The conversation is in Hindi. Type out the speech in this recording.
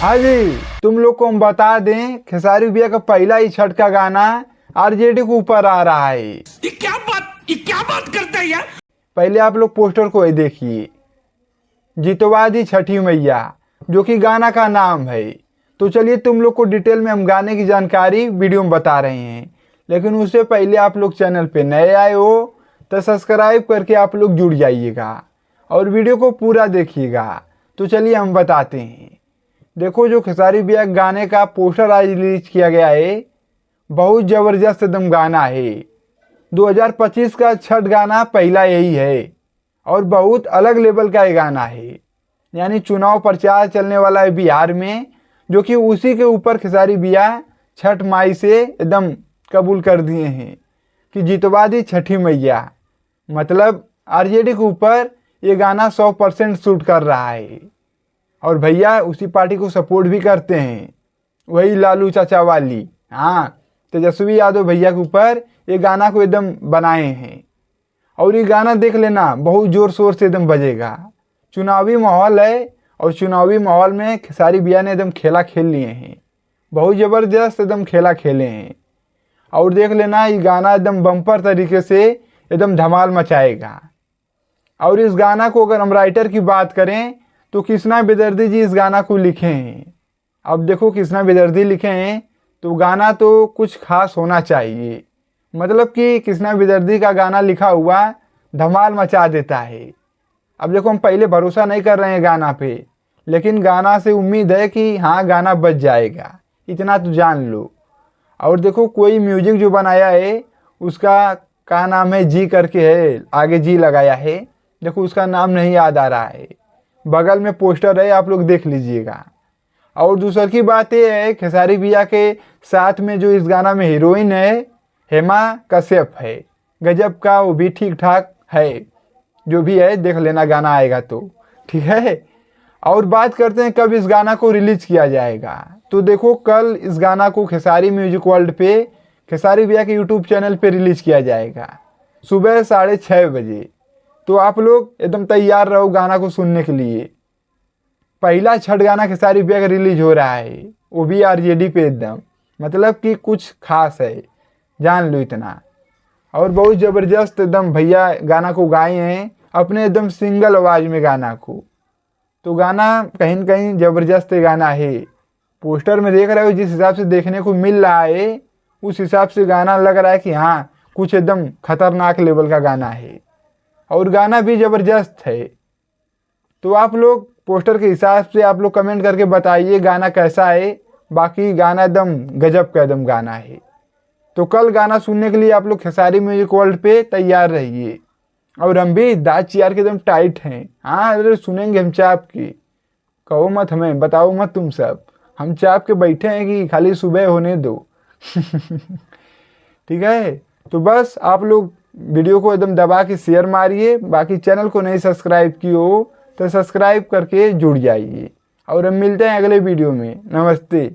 हाँ जी, तुम लोग को हम बता दें खेसारी भैया का पहला ही छठ का गाना आरजेडी के ऊपर आ रहा है। ये क्या बात करते हैं यार। पहले आप लोग पोस्टर को ही देखिए, जितवा दी छठी मैया, जो कि गाना का नाम है। तो चलिए तुम लोग को डिटेल में हम गाने की जानकारी वीडियो में बता रहे हैं, लेकिन उससे पहले आप लोग चैनल पे नए आए हो तो सब्सक्राइब करके आप लोग जुड़ जाइएगा और वीडियो को पूरा देखिएगा। तो चलिए हम बताते हैं। देखो, जो खेसारी भैया गाने का पोस्टर आज रिलीज किया गया है, बहुत ज़बरदस्त एकदम गाना है। 2025 का छठ गाना पहला यही है और बहुत अलग लेवल का ये गाना है। यानी चुनाव प्रचार चलने वाला है बिहार में, जो कि उसी के ऊपर खेसारी भैया छठ माई से एकदम कबूल कर दिए हैं कि जितवा दी छठी मैया। मतलब आरजेडी के ऊपर ये गाना 100% शूट कर रहा है और भैया उसी पार्टी को सपोर्ट भी करते हैं, वही लालू चाचा वाली। हाँ, तेजस्वी यादव भैया के ऊपर ये गाना को एकदम बनाए हैं और ये गाना देख लेना बहुत ज़ोर शोर से एकदम बजेगा। चुनावी माहौल है और चुनावी माहौल में खेसारी भैया ने एकदम खेला खेल लिए हैं, बहुत ज़बरदस्त एकदम खेला खेले हैं। और देख लेना ये गाना एकदम बम्पर तरीके से एकदम धमाल मचाएगा। और इस गाना को अगर हम राइटर की बात करें तो कृष्णा बेदर्दी जी इस गाना को लिखे हैं। अब देखो, कृष्णा बेदर्दी लिखे हैं तो गाना तो कुछ खास होना चाहिए। मतलब कि कृष्णा बेदर्दी का गाना लिखा हुआ धमाल मचा देता है। अब देखो, हम पहले भरोसा नहीं कर रहे हैं गाना पे, लेकिन गाना से उम्मीद है कि हाँ गाना बच जाएगा, इतना तो जान लो। और देखो, कोई म्यूजिक जो बनाया है उसका का नाम है जी करके है, आगे जी लगाया है। देखो, उसका नाम नहीं याद आ रहा है, बगल में पोस्टर है, आप लोग देख लीजिएगा। और दूसरी की बात ये है, खेसारी भैया के साथ में जो इस गाना में हीरोइन है हेमा कश्यप है, गजब का, वो भी ठीक ठाक है। जो भी है देख लेना, गाना आएगा तो ठीक है। और बात करते हैं कब इस गाना को रिलीज किया जाएगा। तो देखो, कल इस गाना को खेसारी म्यूजिक वर्ल्ड पे खेसारी भैया के यूट्यूब चैनल पे रिलीज किया जाएगा सुबह 6:30 बजे। तो आप लोग एकदम तैयार रहो गाना को सुनने के लिए। पहला छठ गाना खेसारी भैया का रिलीज हो रहा है, वो भी आरजेडी पे एकदम, मतलब कि कुछ खास है, जान लो इतना। और बहुत ज़बरदस्त एकदम भैया गाना को गाए हैं अपने एकदम सिंगल आवाज़ में गाना को। तो गाना कहीं न कहीं ज़बरदस्त गाना है। पोस्टर में देख रहे हो जिस हिसाब से देखने को मिल रहा है, उस हिसाब से गाना लग रहा है कि हाँ कुछ एकदम खतरनाक लेवल का गाना है और गाना भी ज़बरदस्त है। तो आप लोग पोस्टर के हिसाब से आप लोग कमेंट करके बताइए गाना कैसा है। बाकी गाना एकदम गजब का एकदम गाना है। तो कल गाना सुनने के लिए आप लोग खेसारी म्यूजिक वर्ल्ड पे तैयार रहिए। और हम भी दाँत चियार के एकदम टाइट हैं। हाँ, अरे सुनेंगे हम चाप की, कहो मत, हमें बताओ मत तुम सब, हम चाप के बैठे हैं कि खाली सुबह होने दो। ठीक है, तो बस आप लोग वीडियो को एकदम दबा के शेयर मारिए। बाकी चैनल को नहीं सब्सक्राइब किए हो तो सब्सक्राइब करके जुड़ जाइए। और हम मिलते हैं अगले वीडियो में। नमस्ते।